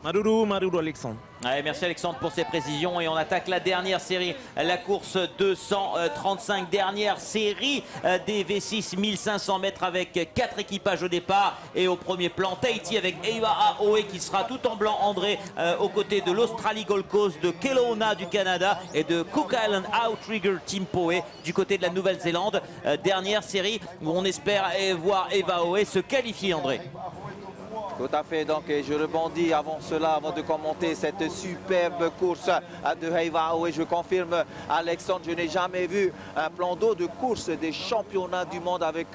Maruru Alexandre. Ouais, merci Alexandre pour ces précisions et on attaque la dernière série, la course 235, dernière série des V6 1500 mètres avec 4 équipages au départ et au premier plan Tahiti avec Eva Aoe qui sera tout en blanc André aux côtés de l'Australie Gold Coast, de Kelowna du Canada et de Cook Island Outrigger Team Poe du côté de la Nouvelle-Zélande. Dernière série où on espère voir Eva Aoe se qualifier, André. Tout à fait, donc je rebondis avant cela, avant de commenter cette superbe course de Eva Aoe. Je confirme, Alexandre, je n'ai jamais vu un plan d'eau de course des championnats du monde avec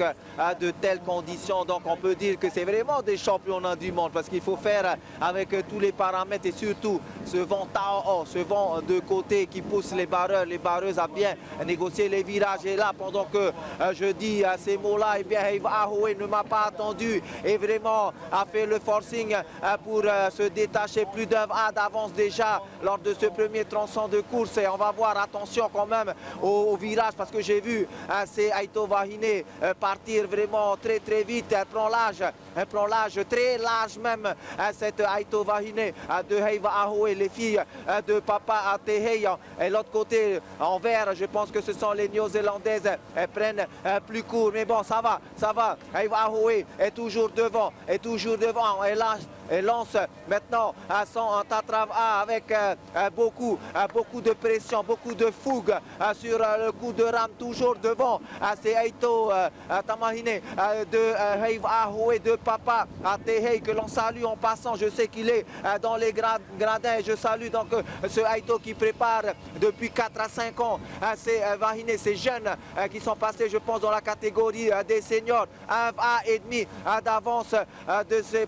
de telles conditions. Donc on peut dire que c'est vraiment des championnats du monde parce qu'il faut faire avec tous les paramètres et surtout ce vent Tao, ce vent de côté qui pousse les barreurs, les barreuses à bien négocier les virages. Et là, pendant que je dis ces mots-là, eh bien Eva Aoe ne m'a pas attendu et vraiment a fait le forcing pour se détacher, plus d'un A d'avance déjà lors de ce premier tronçon de course. Et on va voir, attention quand même au virage parce que j'ai vu c'est Aito Wahine partir vraiment très vite. Elle prend l'âge très large même, cette Aito Wahine de Eva Aoe, les filles de Papa Tehei. Et l'autre côté en vert, je pense que ce sont les Néo-Zélandaises. Elles prennent plus court, mais bon, ça va. Eva Aoe est toujours devant. Elle lance maintenant à son Tatrav A avec beaucoup de pression, beaucoup de fougue sur le coup de rame, toujours devant. C'est Aito Tamahine de Eva Aoe de Papa Tehei que l'on salue en passant. Je sais qu'il est dans les gradins. Je salue donc ce Aito qui prépare depuis 4 à 5 ans ces Wahine, ces jeunes qui sont passés, je pense, dans la catégorie des seniors. 1 A et demi d'avance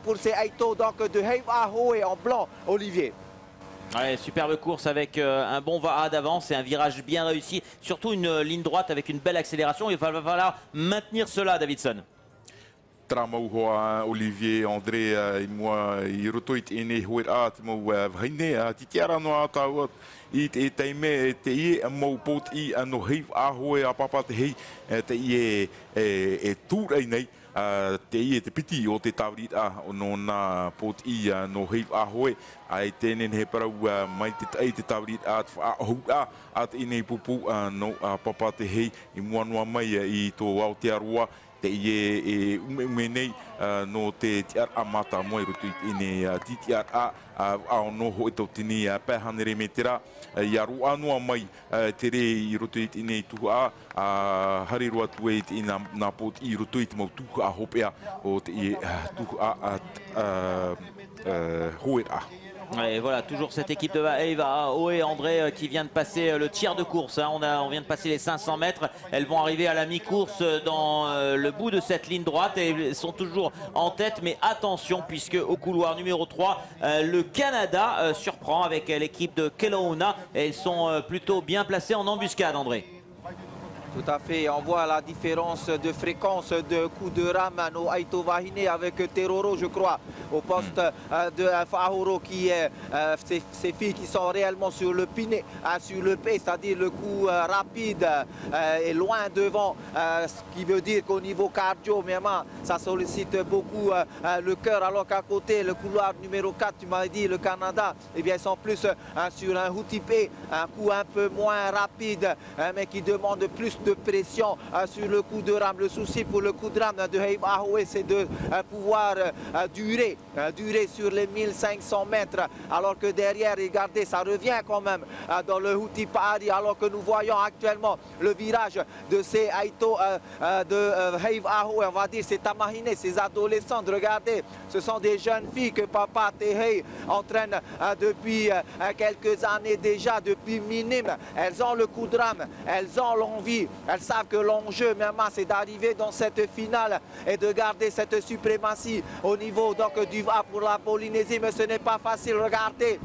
pour ces Aito donc de Eva Aoe en blanc, Olivier. Ouais, superbe course avec un bon va d'avance et un virage bien réussi, surtout une ligne droite avec une belle accélération. Il va falloir maintenir cela, Davidson. Tramauhoa Olivier André i mua i roto i tēnei hoera te mau vhaine ti tiara no atau i te teime te i mau pot i ano Eva Aoe a Papa Tehei te i e tūrei nei te i te piti o te taurita no nā pot i no Eva Aoe ai tēnen he parau mai te taurita at whaahua at i nei pupu no Papa Tehei i mua noa mai i tō Aotearoa te i ume nei no te tiar amata moe rutu i nei titiar ao noho e tau tini pēhanere me tera i aru anua mai te re i rutu i nei tuhu harirua tue i nā pot i rutu i te mau tuhu a hopea o te i tuhu hoera. Et voilà, toujours cette équipe de Eva Aoe, André qui vient de passer le tiers de course. Hein. On vient de passer les 500 mètres. Elles vont arriver à la mi-course dans le bout de cette ligne droite et elles sont toujours en tête. Mais attention, puisque au couloir numéro 3, le Canada surprend avec l'équipe de Kelowna. Elles sont plutôt bien placées en embuscade, André. Tout à fait, on voit la différence de fréquence de coups de rame no Aito Wahine avec Teroro, je crois, au poste de Fahoro qui est ces filles qui sont réellement sur le piné, sur le P, c'est-à-dire le coup rapide et loin devant, ce qui veut dire qu'au niveau cardio, ça sollicite beaucoup le cœur, alors qu'à côté, le couloir numéro 4, tu m'as dit, le Canada, eh bien, ils sont plus sur un Houtipé, un coup un peu moins rapide, mais qui demande plus de pression sur le coup de rame. Le souci pour le coup de rame de Eva Aoe, c'est de pouvoir durer sur les 1500 mètres, alors que derrière, regardez, ça revient quand même dans le Houtipari, alors que nous voyons actuellement le virage de ces Aito de Eva Aoe, on va dire, c'est Tamahine, ces adolescentes. Regardez, ce sont des jeunes filles que Papa Tehei entraîne depuis quelques années déjà, depuis minime. Elles ont le coup de rame, elles ont l'envie. Elles savent que l'enjeu, c'est d'arriver dans cette finale et de garder cette suprématie au niveau donc, du VA pour la Polynésie. Mais ce n'est pas facile. Regardez,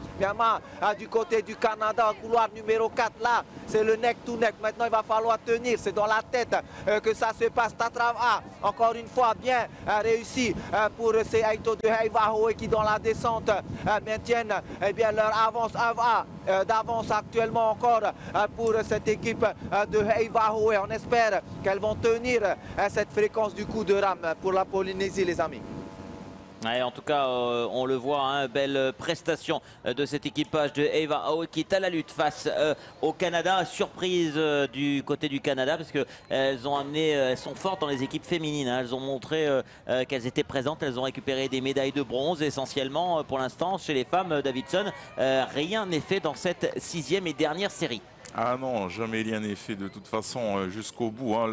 du côté du Canada, au couloir numéro 4, là, c'est le neck to neck. Maintenant, il va falloir tenir. C'est dans la tête que ça se passe. Tatrava, encore une fois, bien réussi pour ces Aito de Eva Aoe qui, dans la descente, maintiennent bien, leur avance d'avance actuellement encore pour cette équipe de Eva Aoe. On espère qu'elles vont tenir cette fréquence du coup de rame pour la Polynésie, les amis. Ouais, en tout cas, on le voit, hein, belle prestation de cet équipage de Eva Aoi qui est à la lutte face au Canada. Surprise du côté du Canada parce que elles sont fortes dans les équipes féminines. Hein. Elles ont montré qu'elles étaient présentes. Elles ont récupéré des médailles de bronze essentiellement pour l'instant chez les femmes. Davidson, rien n'est fait dans cette 6e et dernière série. Ah non, jamais rien n'est fait de toute façon jusqu'au bout. Hein,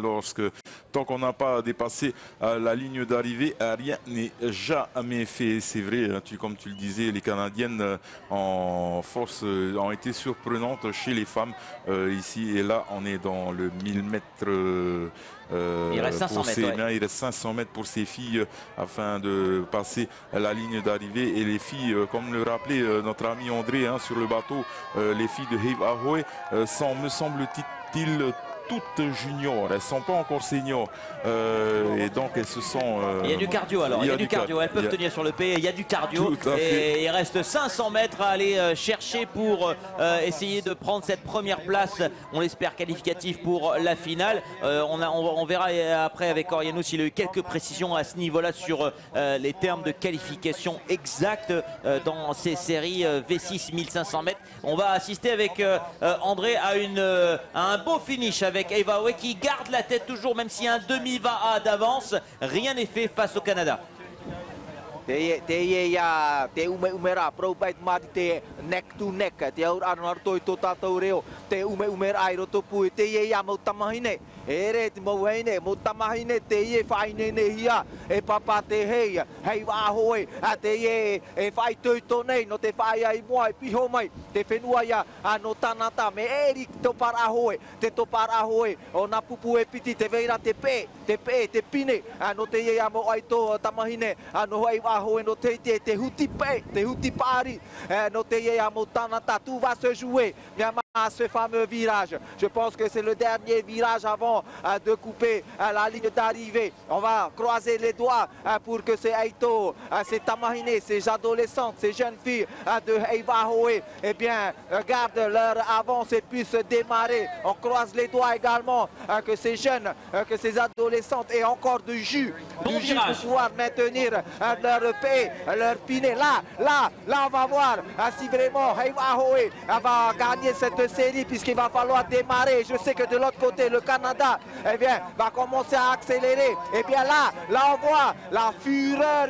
tant qu'on n'a pas dépassé la ligne d'arrivée, rien n'est jamais fait. C'est vrai, hein, comme tu le disais, les Canadiennes en force ont été surprenantes chez les femmes. Ici et là, on est dans le 1000 mètres. Il reste 500 mètres. Ouais. Il reste 500 mètres pour ces filles afin de passer la ligne d'arrivée. Et les filles, comme le rappelait notre ami André hein, sur le bateau, les filles de Eva Aoi sont, me semble-t-il, toutes juniors, elles ne sont pas encore seniors et donc elles se sont... il y a du cardio alors, il y a du cardio, elles peuvent tenir sur le P, il y a du cardio et il reste 500 mètres à aller chercher pour essayer de prendre cette première place, on l'espère qualificative pour la finale. On verra après avec Oriano s'il a eu quelques précisions à ce niveau-là sur les termes de qualification exacts dans ces séries V6 1500 mètres. On va assister avec André à un beau finish avec Eva Aoi qui garde la tête toujours, même s'il y a un demi-va d'avance. Rien n'est fait face au Canada. Te umera pro bait mati te neck to neck te aur anar toi to tatou reo te umera ai roto pu te ia mo tamahine ere te mo heine mo tamahine te ie faine ne hia e papa te hei wa hoi a te ie e fai to nei no te fai ai mo ai piho mai te whenua ia no tanata me eri to para hoi te to para hoi o na pupu e piti te veira te pine no te ia mo ai to tamahine no ai Ahoe no te huti pari no te mo tanata, tout va se jouer à ce fameux virage. Je pense que c'est le dernier virage avant de couper la ligne d'arrivée. On va croiser les doigts pour que ces Aito, ces Tamahine, ces adolescentes, ces jeunes filles de Eva Aoi, eh bien, gardent leur avance et puissent démarrer. On croise les doigts également que ces jeunes, que ces adolescentes aient encore du jus pour pouvoir maintenir leur paix, leur pinet. Là, on va voir si vraiment Eva Aoi va gagner cette série puisqu'il va falloir démarrer. Je sais que de l'autre côté, le Canada va commencer à accélérer. Et bien là, on voit la fureur,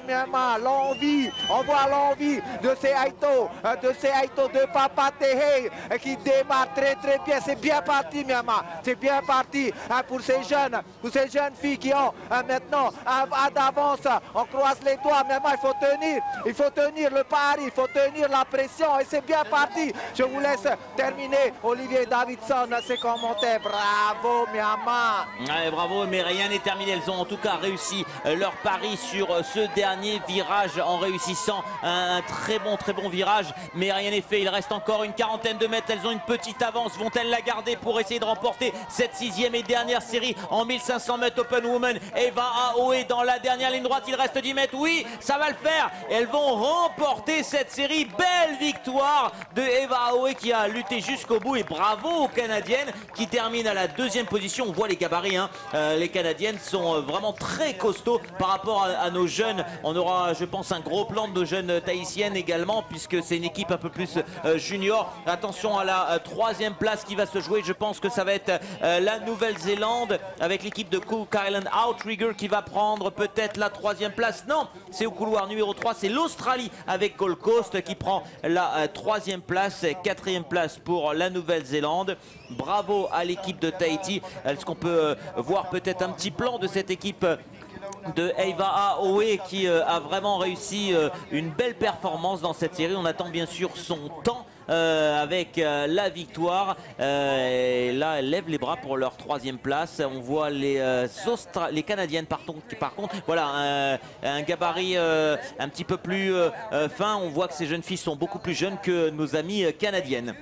l'envie. On voit l'envie de ces Aito, de Papa Tehei qui démarre très bien. C'est bien parti, Myanmar. C'est bien parti pour ces jeunes filles qui ont maintenant d'avance. On croise les doigts, Myanmar. Il faut tenir le pari, il faut tenir la pression et c'est bien parti. Je vous laisse terminer. Olivier Davidson, ses commentaires. Bravo Myanmar. Ouais, bravo, mais rien n'est terminé. Elles ont en tout cas réussi leur pari sur ce dernier virage en réussissant un très bon virage. Mais rien n'est fait. Il reste encore une quarantaine de mètres. Elles ont une petite avance. Vont-elles la garder pour essayer de remporter cette 6e et dernière série en 1500 mètres Open Women? Eva Aoi dans la dernière ligne droite. Il reste 10 mètres. Oui, ça va le faire. Elles vont remporter cette série. Belle victoire de Eva Aoi qui a lutté jusqu'au bout et bravo aux Canadiennes qui terminent à la 2e position. On voit les gabarits, hein. Les Canadiennes sont vraiment très costauds par rapport à nos jeunes. On aura, je pense, un gros plan de nos jeunes tahitiennes également puisque c'est une équipe un peu plus junior. Attention à la 3e place qui va se jouer. Je pense que ça va être la Nouvelle-Zélande avec l'équipe de Cook Island Outrigger qui va prendre peut-être la 3e place. Non, c'est au couloir numéro 3. C'est l'Australie avec Gold Coast qui prend la 3e place, 4e place pour la Nouvelle-Zélande. Bravo à l'équipe de Tahiti. Est-ce qu'on peut voir peut-être un petit plan de cette équipe de Eva Aoi qui a vraiment réussi une belle performance dans cette série? On attend bien sûr son temps avec la victoire. Et là, elle lève les bras pour leur 3e place. On voit les Canadiennes par contre, voilà un gabarit un petit peu plus fin. On voit que ces jeunes filles sont beaucoup plus jeunes que nos amies canadiennes.